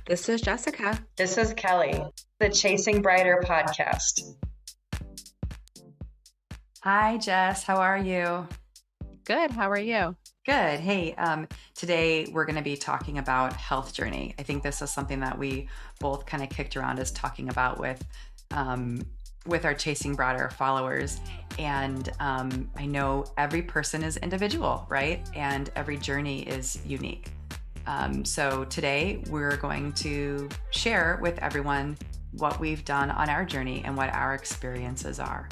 This is Jessica. This is Kelly, the Chasing Brighter podcast. Hi, Jess. How are you? Good. How are you? Good. Hey, today we're going to be talking about health journey. I think this is something that we both kind of kicked around as talking about with our Chasing Broader followers. And I know every person is individual, right? And every journey is unique. So today we're going to share with everyone what we've done on our journey and what our experiences are.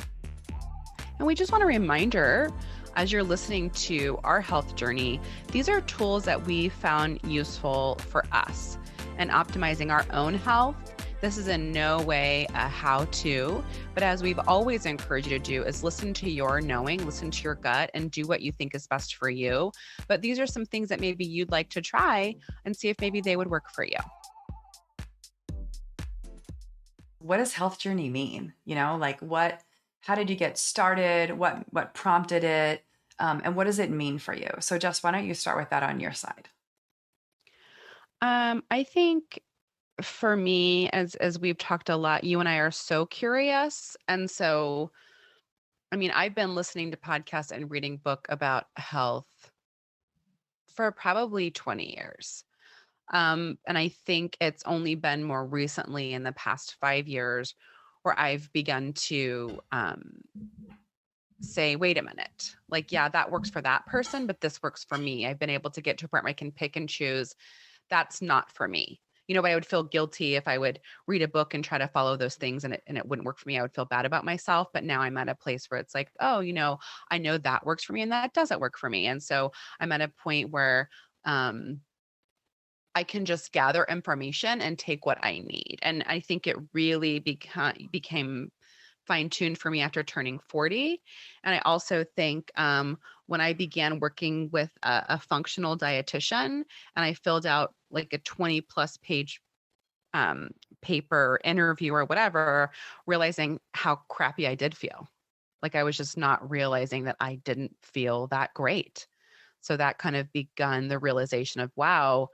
And we just want a reminder, as you're listening to our health journey, these are tools that we found useful for us and optimizing our own health. This is in no way a how-to, but as we've always encouraged you to do is listen to your knowing, listen to your gut, and do what you think is best for you. But these are some things that maybe you'd like to try and see if maybe they would work for you. What does health journey mean? How did you get started? What prompted it? And what does it mean for you? So Jess, why don't you start with that on your side? I think for me, as we've talked a lot, you and I are so curious. And so, I've been listening to podcasts and reading book about health for probably 20 years. And I think it's only been more recently in the past 5 years where I've begun to say, wait a minute, that works for that person, but this works for me. I've been able to get to a point where I can pick and choose. That's not for me. But I would feel guilty if I would read a book and try to follow those things and it wouldn't work for me. I would feel bad about myself. But now I'm at a place where it's like, oh, I know that works for me and that doesn't work for me. And so I'm at a point where I can just gather information and take what I need. And I think it really became fine-tuned for me after turning 40. And I also think when I began working with a functional dietitian and I filled out like a 20 plus page paper interview or whatever, realizing how crappy I did feel. Like I was just not realizing that I didn't feel that great. So that kind of begun the realization of, wow,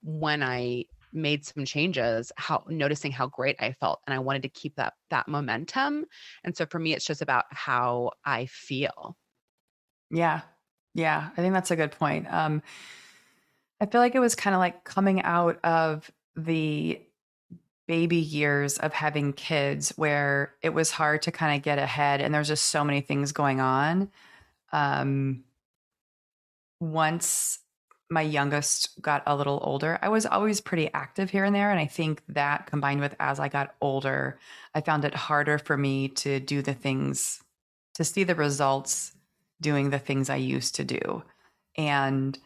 when I made some changes, noticing how great I felt. And I wanted to keep that momentum. And so for me, it's just about how I feel. Yeah. I think that's a good point. I feel like it was kind of like coming out of the baby years of having kids where it was hard to kind of get ahead and there's just so many things going on. Once my youngest got a little older, I was always pretty active here and there. And I think that combined with as I got older, I found it harder for me to do the things, to see the results doing the things I used to do. And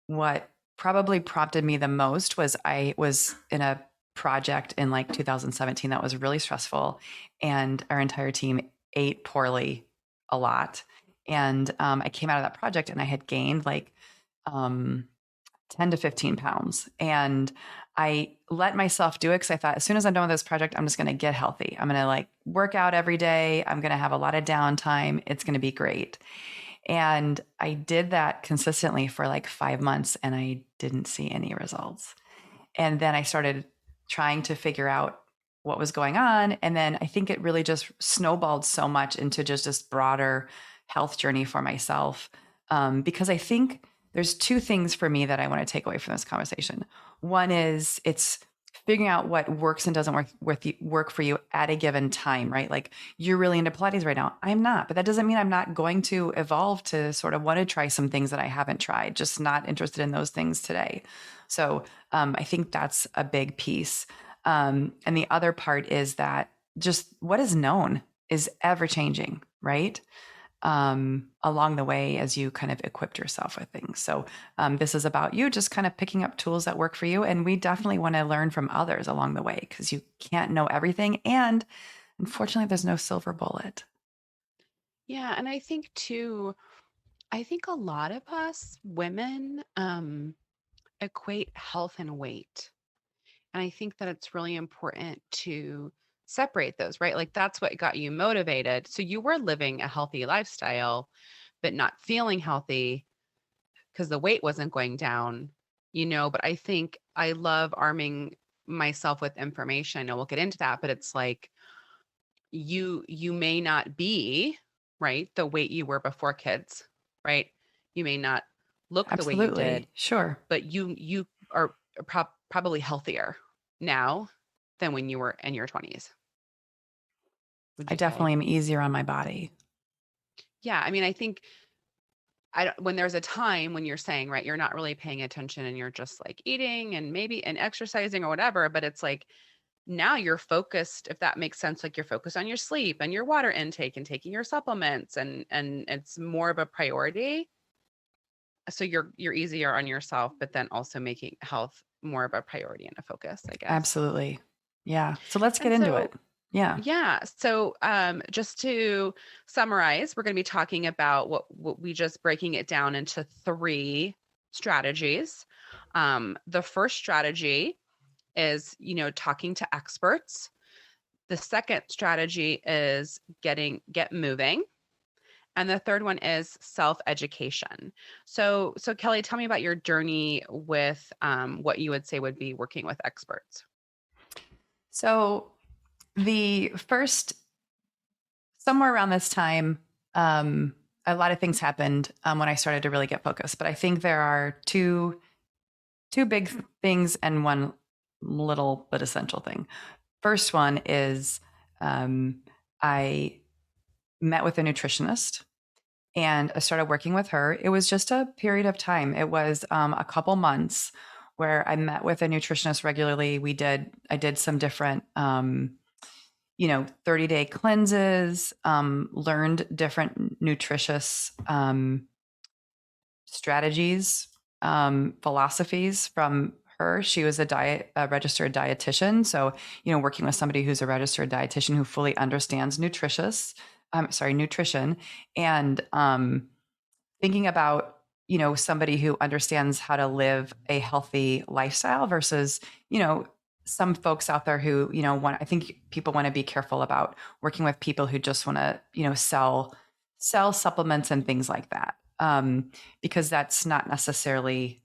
what probably prompted me the most was I was in a project in like 2017 that was really stressful and our entire team ate poorly a lot. And I came out of that project and I had gained like 10 to 15 pounds. And I let myself do it because I thought as soon as I'm done with this project, I'm just going to get healthy. I'm going to like work out every day. I'm going to have a lot of downtime. It's going to be great. And I did that consistently for like 5 months and I didn't see any results. And then I started trying to figure out what was going on. And then I think it really just snowballed so much into just this broader health journey for myself. Because I think there's two things for me that I want to take away from this conversation. One is it's figuring out what works and doesn't work for you at a given time, right? Like you're really into Pilates right now. I'm not, but that doesn't mean I'm not going to evolve to sort of want to try some things that I haven't tried, just not interested in those things today. So I think that's a big piece. And the other part is that just what is known is ever changing, right? Along the way as you kind of equipped yourself with things. So this is about you just kind of picking up tools that work for you. And we definitely want to learn from others along the way because you can't know everything. And unfortunately, there's no silver bullet. Yeah. And I think too, a lot of us women equate health and weight. And I think that it's really important to separate those, right? Like that's what got you motivated. So you were living a healthy lifestyle, but not feeling healthy because the weight wasn't going down. but I think I love arming myself with information. I know we'll get into that, but it's like you may not be, right, the weight you were before kids, right? You may not look the way you did, Absolutely. Sure. but you are probably healthier now than when you were in your 20s, would I you say? definitely am easier on my body. Yeah, I mean, I think I don't, when there's a time when you're saying, right, you're not really paying attention and you're just like eating and maybe and exercising or whatever, but it's like now you're focused, if that makes sense, like you're focused on your sleep and your water intake and taking your supplements, and it's more of a priority. So you're easier on yourself, but then also making health more of a priority and a focus, I guess. Absolutely. Yeah. So let's get And into it. so Yeah. yeah, so just to summarize, we're going to be talking about what we just breaking it down into three strategies. The first strategy is, talking to experts. The second strategy is get moving. And the third one is self-education. So Kelly, tell me about your journey with what you would say would be working with experts. So the first, somewhere around this time, a lot of things happened when I started to really get focused. But I think there are two big things and one little but essential thing. First one is I met with a nutritionist and I started working with her. It was just a period of time. It was a couple months where I met with a nutritionist regularly. I did some different 30-day cleanses, learned different nutritious strategies, philosophies from her. She was a registered dietitian. So, working with somebody who's a registered dietitian who fully understands nutrition, and thinking about, somebody who understands how to live a healthy lifestyle versus, some folks out there who, I think people want to be careful about working with people who just want to, sell supplements and things like that. Because that's not necessarily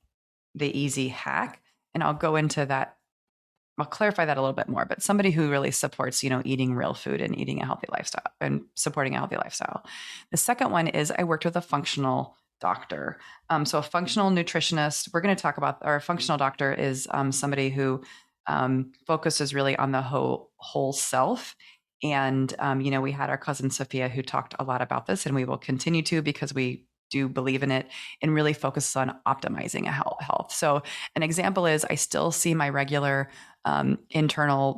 the easy hack. And I'll go into that. I'll clarify that a little bit more, but somebody who really supports, eating real food and eating a healthy lifestyle and supporting a healthy lifestyle. The second one is I worked with a functional doctor. So a functional nutritionist, we're going to talk about our functional doctor is somebody who focuses really on the whole self. And, we had our cousin Sophia who talked a lot about this, and we will continue to because we do believe in it and really focus on optimizing a health. So an example is I still see my regular internist,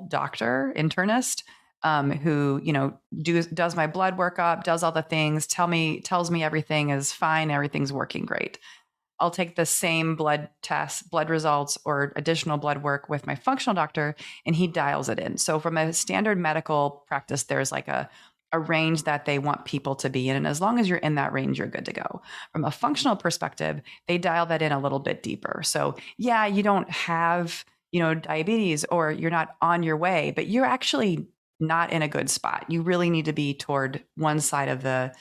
who does my blood workup, does all the things, tells me everything is fine, everything's working great. I'll take the same blood results or additional blood work with my functional doctor, and he dials it in. So from a standard medical practice, there's like a range that they want people to be in. And as long as you're in that range, you're good to go. From a functional perspective, they dial that in a little bit deeper. So yeah, you don't have, diabetes or you're not on your way, but you're actually not in a good spot. You really need to be toward one side of the,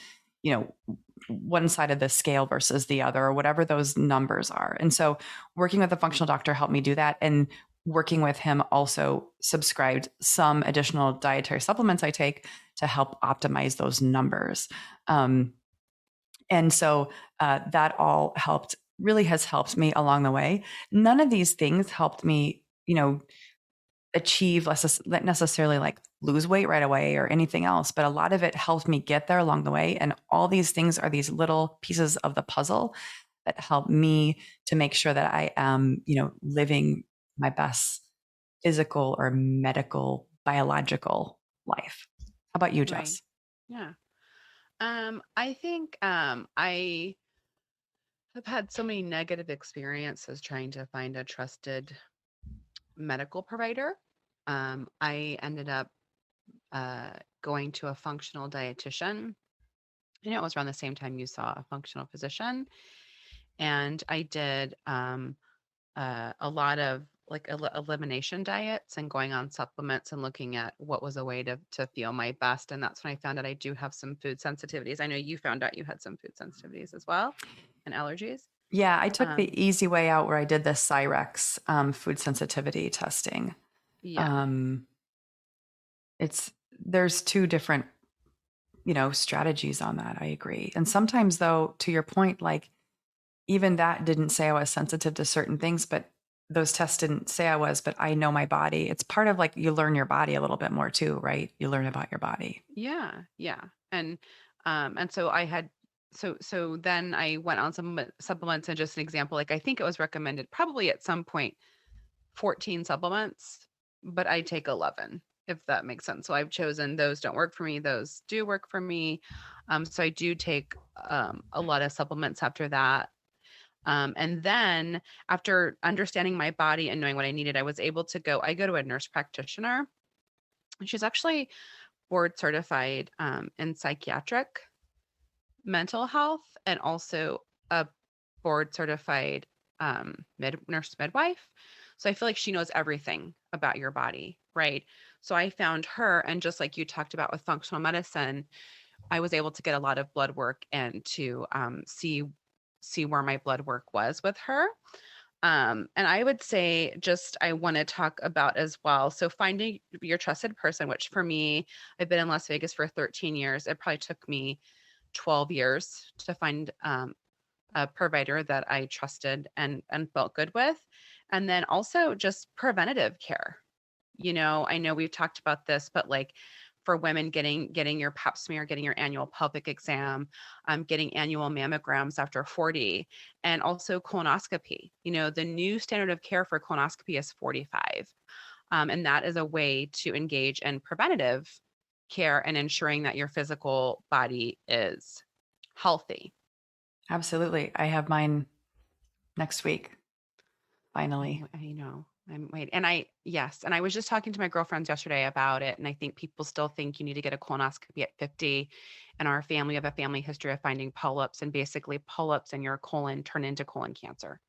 one side of the scale versus the other, or whatever those numbers are. And so working with a functional doctor helped me do that. And working with him also subscribed some additional dietary supplements I take to help optimize those numbers. And so that all really has helped me along the way. None of these things helped me, achieve necessarily like lose weight right away or anything else, but a lot of it helped me get there along the way. And all these things are these little pieces of the puzzle that help me to make sure that I am, living my best physical or medical, biological life. How about you, Right. Jess? Yeah. I think I have had so many negative experiences trying to find a trusted medical provider. I ended up going to a functional dietitian. It was around the same time you saw a functional physician. And I did a lot of like elimination diets and going on supplements and looking at what was a way to feel my best. And that's when I found out I do have some food sensitivities. I know you found out you had some food sensitivities as well and allergies. Yeah, I took the Um, easy way out where I did the Cyrex food sensitivity testing. yeah, Um, it's there's two different, strategies on that. I agree. And sometimes though, to your point, like even that didn't say I was sensitive to certain things, but those tests didn't say I was, but I know my body. It's part of like you learn your body a little bit more too, right? You learn about your body. yeah, yeah. And so I had so then I went on some supplements, and just an example, like I think it was recommended probably at some point 14 supplements, but I take 11, if that makes sense. So I've chosen those don't work for me, those do work for me. So I do take a lot of supplements after that. And then after understanding my body and knowing what I needed, I go to a nurse practitioner. She's actually board certified in psychiatric mental health, and also a board certified nurse midwife. So I feel like she knows everything about your body, right? So I found her, and just like you talked about with functional medicine, I was able to get a lot of blood work and to see where my blood work was with her. And I would say, just I want to talk about as well. So finding your trusted person, which for me, I've been in Las Vegas for 13 years. It probably took me 12 years to find a provider that I trusted and felt good with. And then also just preventative care. I know we've talked about this, but like for women, getting your pap smear, getting your annual pelvic exam, getting annual mammograms after 40, and also colonoscopy. The new standard of care for colonoscopy is 45. And that is a way to engage in preventative care and ensuring that your physical body is healthy. Absolutely. I have mine next week, finally. I know. I'm wait. And yes. And I was just talking to my girlfriends yesterday about it. And I think people still think you need to get a colonoscopy at 50. And our family have a family history of finding polyps, and basically polyps in your colon turn into colon cancer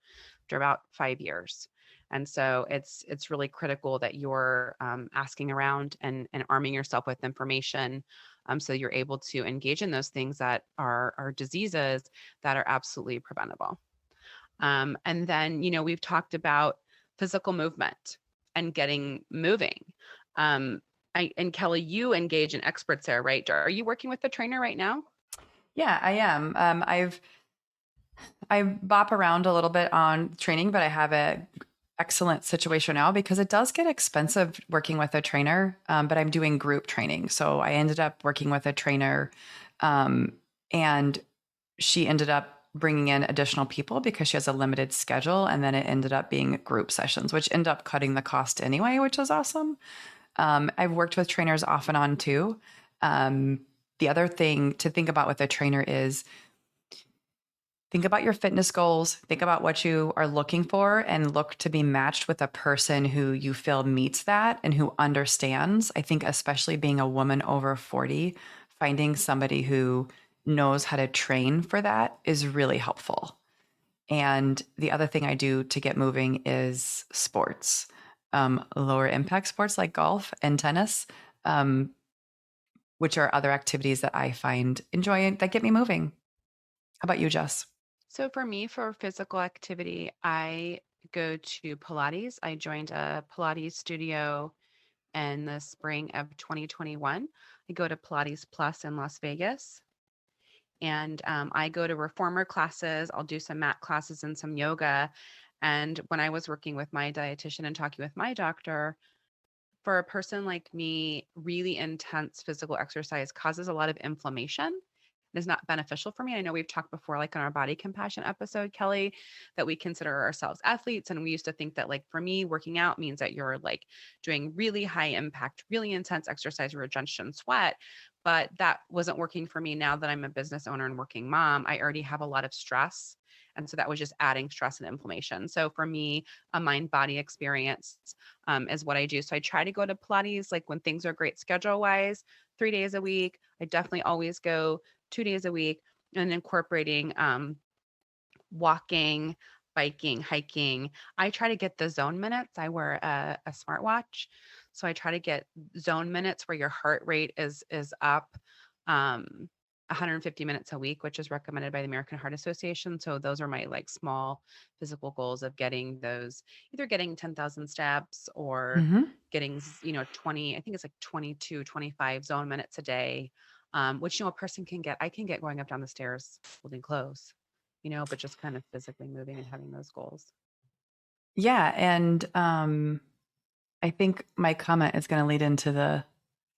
after about 5 years. And so it's really critical that you're asking around and arming yourself with information, so you're able to engage in those things that are diseases that are absolutely preventable. And then, we've talked about physical movement and getting moving. And Kelly, you engage in experts there, right? Are you working with the trainer right now? Yeah, I am. I bop around a little bit on training, but I have a excellent situation now because it does get expensive working with a trainer. But I'm doing group training, so I ended up working with a trainer, um, and she ended up bringing in additional people because she has a limited schedule, and then it ended up being group sessions, which end up cutting the cost anyway, which is awesome. I've worked with trainers off and on too. The other thing to think about with a trainer is think about your fitness goals, think about what you are looking for, and look to be matched with a person who you feel meets that and who understands. I think, especially being a woman over 40, finding somebody who knows how to train for that is really helpful. And the other thing I do to get moving is sports, lower impact sports like golf and tennis, um, which are other activities that I find enjoying that get me moving. How about you, Jess? So for me, for physical activity, I go to Pilates. I joined a Pilates studio in the spring of 2021. I go to Pilates Plus in Las Vegas. And I go to reformer classes. I'll do some mat classes and some yoga. And when I was working with my dietitian and talking with my doctor, for a person like me, really intense physical exercise causes a lot of inflammation. It is not beneficial for me. I know we've talked before, like on our body compassion episode, Kelly, that we consider ourselves athletes. And we used to think that, like, for me, working out means that you're like doing really high impact, really intense exercise, regeneration, sweat. But that wasn't working for me. Now that I'm a business owner and working mom, I already have a lot of stress. And so that was just adding stress and inflammation. So for me, a mind body experience is what I do. So I try to go to Pilates like when things are great schedule wise, 3 days a week. I definitely always go 2 days a week, and incorporating walking, biking, hiking. I try to get the zone minutes. I wear a smartwatch. So I try to get zone minutes where your heart rate is up. Um, 150 minutes a week, which is recommended by the American Heart Association. So those are my like small physical goals of getting those, either getting 10,000 steps or Mhm. getting, 20, I think it's like 22, 25 zone minutes a day, which, a person can get. I can get going up down the stairs holding clothes, but just kind of physically moving and having those goals. Yeah. And I think my comment is going to lead into the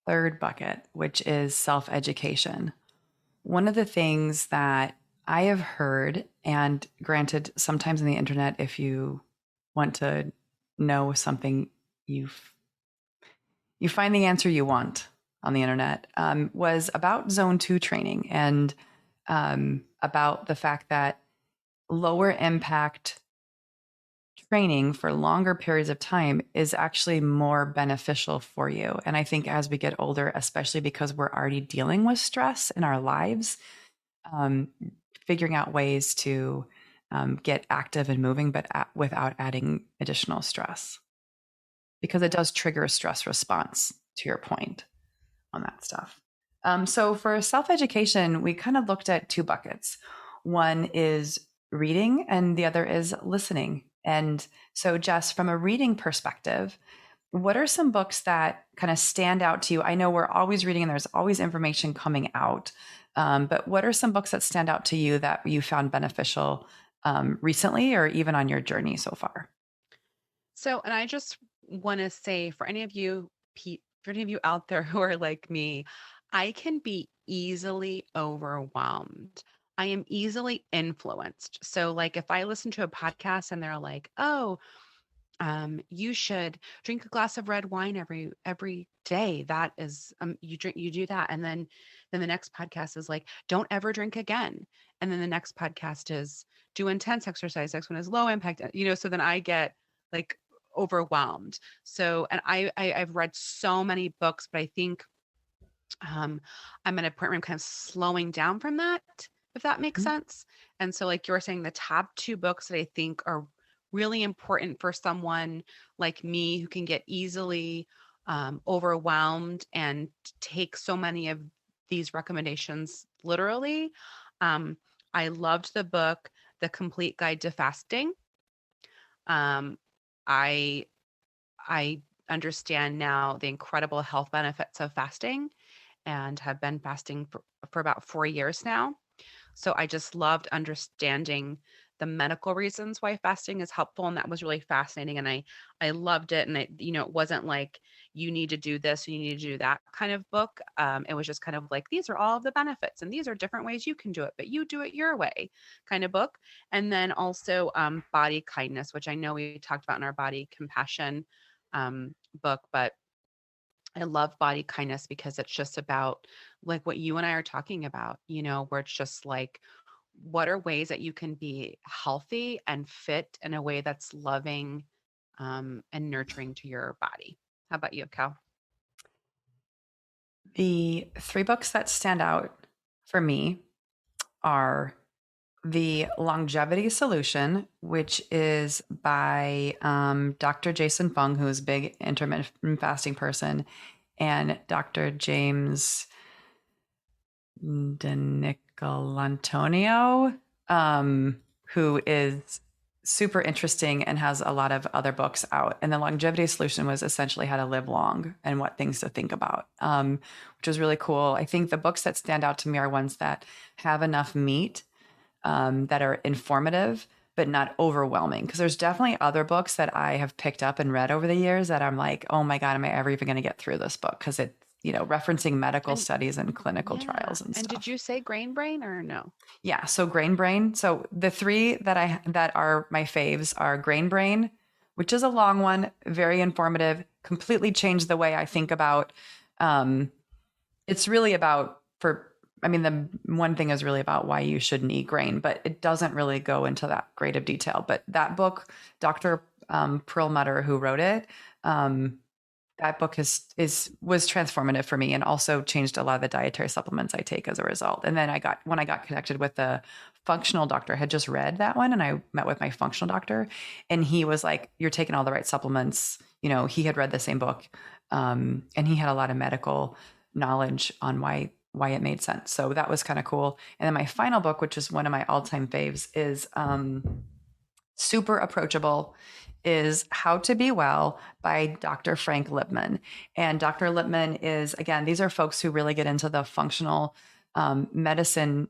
third bucket, which is self-education. One of the things that I have heard, and granted, sometimes on the internet, if you want to know something, you find the answer you want on the internet, was about zone 2 training, and about the fact that lower impact training for longer periods of time is actually more beneficial for you. And I think as we get older, especially because we're already dealing with stress in our lives, um, figuring out ways to get active and moving, but without adding additional stress, because it does trigger a stress response, to your point on that stuff. So for self-education, we kind of looked at two buckets. One is reading and the other is listening. And so, Jess, from a reading perspective, what are some books that kind of stand out to you? I know we're always reading and there's always information coming out, but what are some books that stand out to you that you found beneficial recently or even on your journey so far? So, and I just want to say for any of you, for any of you out there who are like me, I can be easily overwhelmed. I am easily influenced. So, like, if I listen to a podcast and they're like, "Oh, you should drink a glass of red wine every day. That is, you do that," and then the next podcast is like, "Don't ever drink again," and then the next podcast is, "Do intense exercise." Next one is low impact. So then I get like overwhelmed. So, and I've read so many books, but I think um, I'm at a point where I'm kind of slowing down from that, if that makes Mhm. sense. And so, like you're saying, the top two books that I think are really important for someone like me who can get easily overwhelmed and take so many of these recommendations literally. Um, I loved the book, The Complete Guide to Fasting. Um, I I understand now the incredible health benefits of fasting and have been fasting for about 4 years now. So I just loved understanding the medical reasons why fasting is helpful. And that was really fascinating. And I loved it. And it wasn't like you need to do this, you need to do that kind of book. It was just kind of like, these are all of the benefits and these are different ways you can do it, but you do it your way kind of book. And then also body kindness, which I know we talked about in our body compassion book, but I love body kindness because it's just about like what you and I are talking about, where it's just like, what are ways that you can be healthy and fit in a way that's loving and nurturing to your body? How about you, Cal? The three books that stand out for me are The Longevity Solution, which is by Dr. Jason Fung, who is a big intermittent fasting person, and Dr. James DeNicolantonio, who is super interesting and has a lot of other books out. And The Longevity Solution was essentially how to live long and what things to think about, which was really cool. I think the books that stand out to me are ones that have enough meat, that are informative but not overwhelming. Because there's definitely other books that I have picked up and read over the years that I'm like, oh my God, am I ever even going to get through this book? Because it's, referencing medical And studies and clinical yeah. trials and And did stuff. you say Grain Brain or no? Yeah. So Grain Brain. So the three that are my faves are Grain Brain, which is a long one, very informative, completely changed the way I think about. Um, it's really about the one thing is really about why you shouldn't eat grain, but it doesn't really go into that great of detail. But that book, Dr. Perlmutter, who wrote it, that book was transformative for me and also changed a lot of the dietary supplements I take as a result. And then when I got connected with the functional doctor, I had just read that one and I met with my functional doctor and he was like, you're taking all the right supplements. He had read the same book. And he had a lot of medical knowledge on why why it made sense. So that was kind of cool. And then my final book, which is one of my all-time faves, is super approachable, is How to Be Well by Dr. Frank Lipman. And Dr. Lipman is, again, these are folks who really get into the functional medicine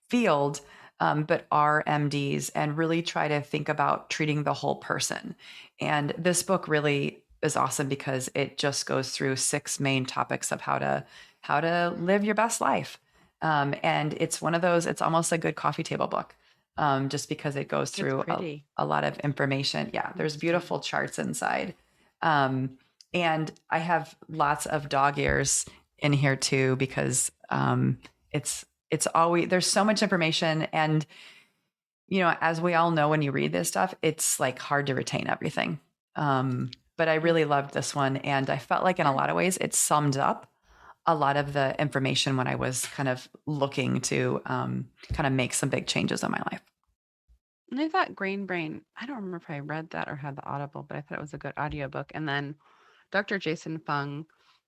field, but are MDs and really try to think about treating the whole person. And this book really is awesome because it just goes through 6 main topics of how to live your best life. And it's one of those, it's almost a good coffee table book, just because it goes through a lot of information. Yeah, there's beautiful charts inside. And I have lots of dog ears in here too, because it's always, there's so much information. And, as we all know, when you read this stuff, it's like hard to retain everything. But I really loved this one. And I felt like in a lot of ways, it summed up a lot of the information when I was kind of looking to kind of make some big changes in my life. And I thought Grain Brain, I don't remember if I read that or had the Audible, but I thought it was a good audiobook. And then Dr. Jason Fung,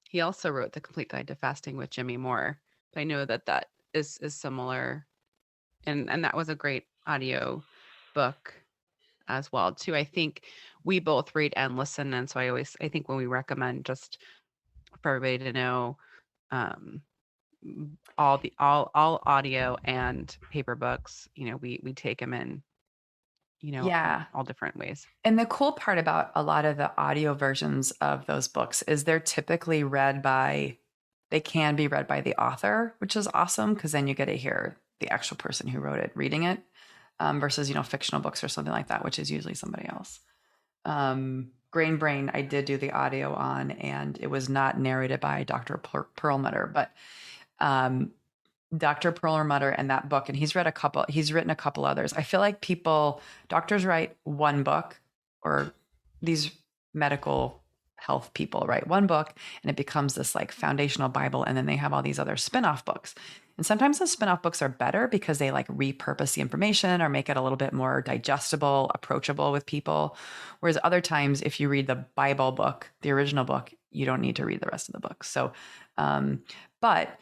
he also wrote The Complete Guide to Fasting with Jimmy Moore. I know that is similar. And that was a great audio book as well too. I think we both read and listen. And so I think when we recommend, just for everybody to know, all audio and paper books, we take them in, Yeah. all different ways. And the cool part about a lot of the audio versions of those books is they're typically they can be read by the author, which is awesome because then you get to hear the actual person who wrote it reading it, versus, fictional books or something like that, which is usually somebody else. Grain Brain, I did do the audio on, and it was not narrated by Dr. Perlmutter, but Dr. Perlmutter and that book, and he's written a couple others. I feel like doctors write one book, or these medical health people write one book, and it becomes this like foundational Bible, and then they have all these other spin-off books. And sometimes those spin-off books are better because they like repurpose the information or make it a little bit more digestible, approachable with people. Whereas other times, if you read the Bible book, the original book, you don't need to read the rest of the book. So, but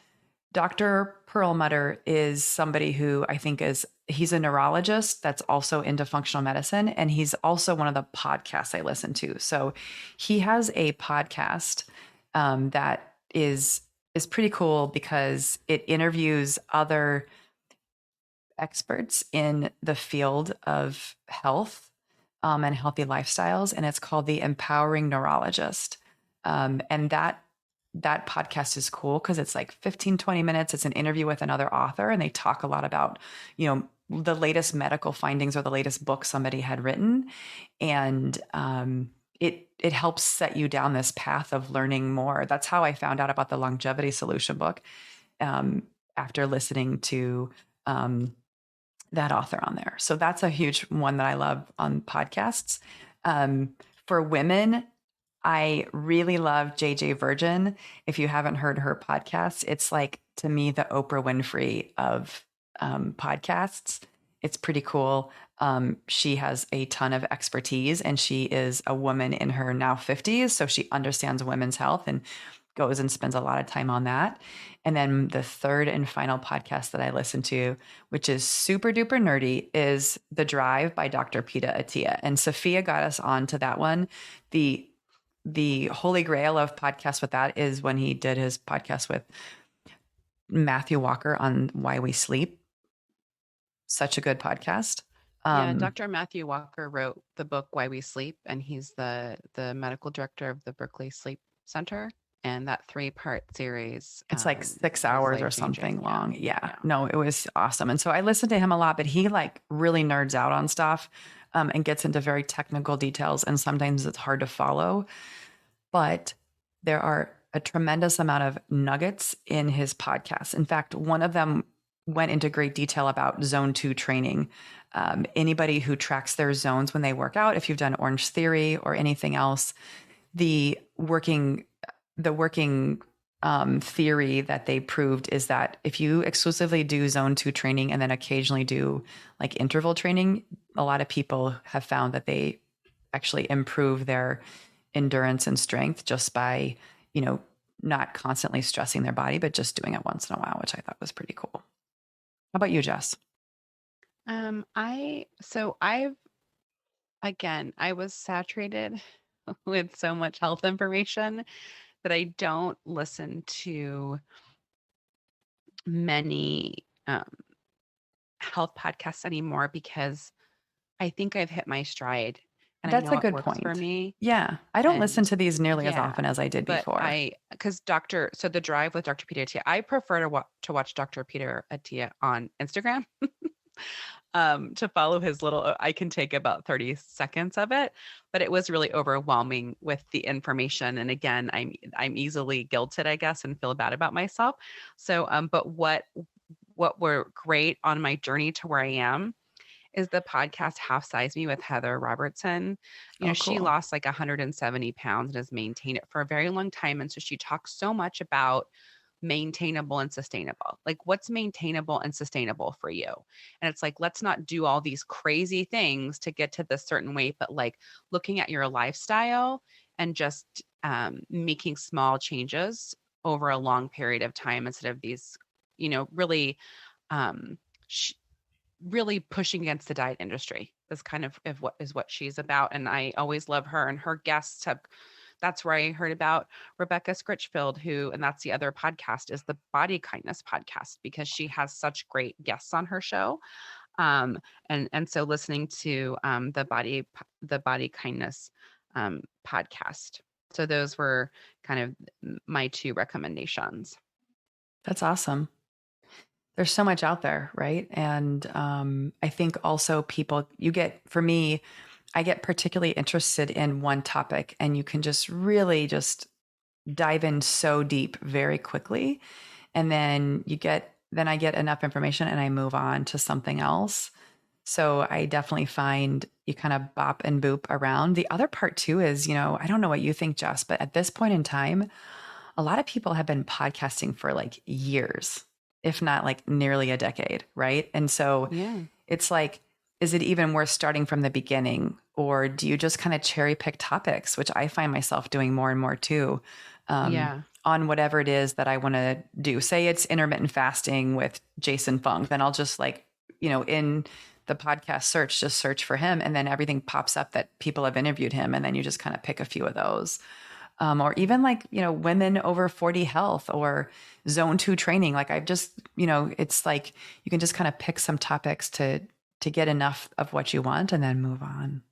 Dr. Perlmutter is somebody who I think he's a neurologist that's also into functional medicine. And he's also one of the podcasts I listen to. So he has a podcast that is pretty cool because it interviews other experts in the field of health and healthy lifestyles. And it's called The Empowering Neurologist. And that podcast is cool because it's like 15, 20 minutes. It's an interview with another author, and they talk a lot about, the latest medical findings or the latest book somebody had written. And it helps set you down this path of learning more. That's how I found out about the Longevity Solution book, after listening to that author on there. So that's a huge one that I love on podcasts. For women, I really love JJ Virgin. If you haven't heard her podcast, it's like, to me, the Oprah Winfrey of podcasts. It's pretty cool. She has a ton of expertise, and she is a woman in her now 50s. So she understands women's health and goes and spends a lot of time on that. And then the third and final podcast that I listen to, which is super duper nerdy, is The Drive by Dr. Peta Attia. And Sophia got us onto that one. The holy grail of podcasts with that is when he did his podcast with Matthew Walker on Why We Sleep. Such a good podcast. Yeah, Dr. Matthew Walker wrote the book Why We Sleep, and he's the medical director of the Berkeley Sleep Center. And that 3-part series, it's like 6 hours or something long. Yeah. No, it was awesome. And so I listened to him a lot, but he like really nerds out on stuff, and gets into very technical details. And sometimes it's hard to follow, but there are a tremendous amount of nuggets in his podcast. In fact, one of them went into great detail about zone 2 training. Anybody who tracks their zones when they work out, if you've done Orange Theory or anything else, the working theory that they proved is that if you exclusively do zone 2 training and then occasionally do like interval training, a lot of people have found that they actually improve their endurance and strength just by, not constantly stressing their body, but just doing it once in a while, which I thought was pretty cool. How about you, Jess? I was saturated with so much health information that I don't listen to many health podcasts anymore because I think I've hit my stride and I That's know a it good works for point. me. Yeah. I don't listen And to these nearly as yeah, often as I did but before. because so the drive with Dr. Peter Attia, I prefer to watch Dr. Peter Attia on Instagram. To follow his little, I can take about 30 seconds of it, but it was really overwhelming with the information. And again, I'm easily guilted, I guess, and feel bad about myself. So, but what were great on my journey to where I am is the podcast Half Size Me with Heather Robertson. Oh, She cool. lost like 170 pounds and has maintained it for a very long time. And so she talks so much about maintainable and sustainable. Like, what's maintainable and sustainable for you? And it's like, let's not do all these crazy things to get to this certain weight, but like looking at your lifestyle and just making small changes over a long period of time instead of these, really um, really pushing against the diet industry is kind of what she's about. And I always love her, and her guests have, that's where I heard about Rebecca Scritchfield, and that's the other podcast, is the Body Kindness podcast, because she has such great guests on her show. And so listening to the Body Kindness podcast. So those were kind of my two recommendations. That's awesome. There's so much out there, right? And I think also for me, I get particularly interested in one topic, and you can just really just dive in so deep very quickly. And then I get enough information and I move on to something else. So I definitely find you kind of bop and boop around. The other part too is, I don't know what you think, Jess, but at this point in time, a lot of people have been podcasting for like years, if not like nearly a decade, right? And so Yeah. it's like, is it even worth starting from the beginning? Or do you just kind of cherry pick topics, which I find myself doing more and more too, Yeah. on whatever it is that I want to do? Say it's intermittent fasting with Jason Fung, then I'll just in the podcast search, just search for him, and then everything pops up that people have interviewed him. And then you just kind of pick a few of those. Or even women over 40 health or zone 2 training. Like I've just, it's like you can just kind of pick some topics to get enough of what you want and then move on.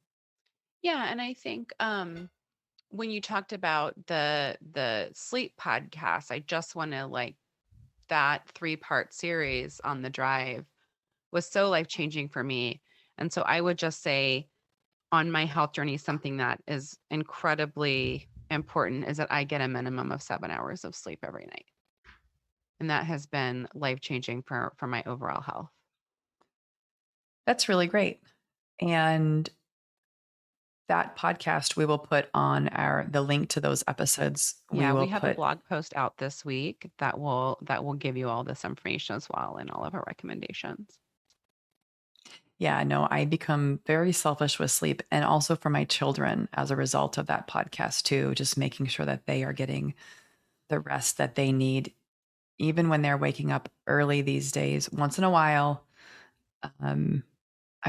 Yeah. And I think when you talked about the sleep podcast, I just want to that 3-part series on the drive was so life-changing for me. And so I would just say on my health journey, something that is incredibly important is that I get a minimum of 7 hours of sleep every night. And that has been life-changing for my overall health. That's really great. And that podcast, we will put on the link to those episodes. Yeah, we have a blog post out this week that will give you all this information as well, and all of our recommendations. Yeah, no, I become very selfish with sleep, and also for my children as a result of that podcast too, just making sure that they are getting the rest that they need, even when they're waking up early these days. Once in a while, I'm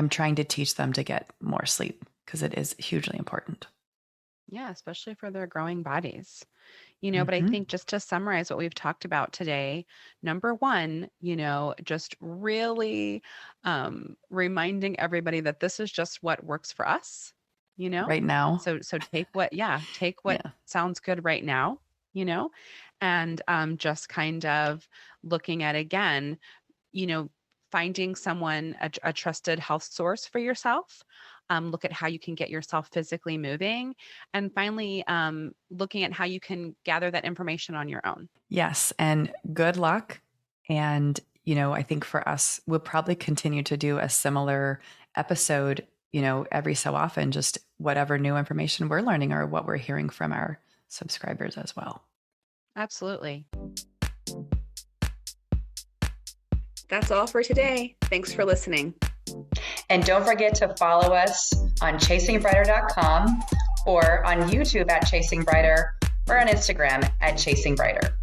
trying to teach them to get more sleep because it is hugely important. Yeah, especially for their growing bodies. But I think just to summarize what we've talked about today, number one, just really reminding everybody that this is just what works for us, right now. So take what sounds good right now, and just kind of looking at, again, finding someone, a trusted health source for yourself. Look at how you can get yourself physically moving. And finally, looking at how you can gather that information on your own. Yes. And good luck. And, I think for us, we'll probably continue to do a similar episode, every so often, just whatever new information we're learning or what we're hearing from our subscribers as well. Absolutely. That's all for today. Thanks for listening. And don't forget to follow us on chasingbrighter.com or on YouTube at Chasing Brighter, or on Instagram at Chasing Brighter.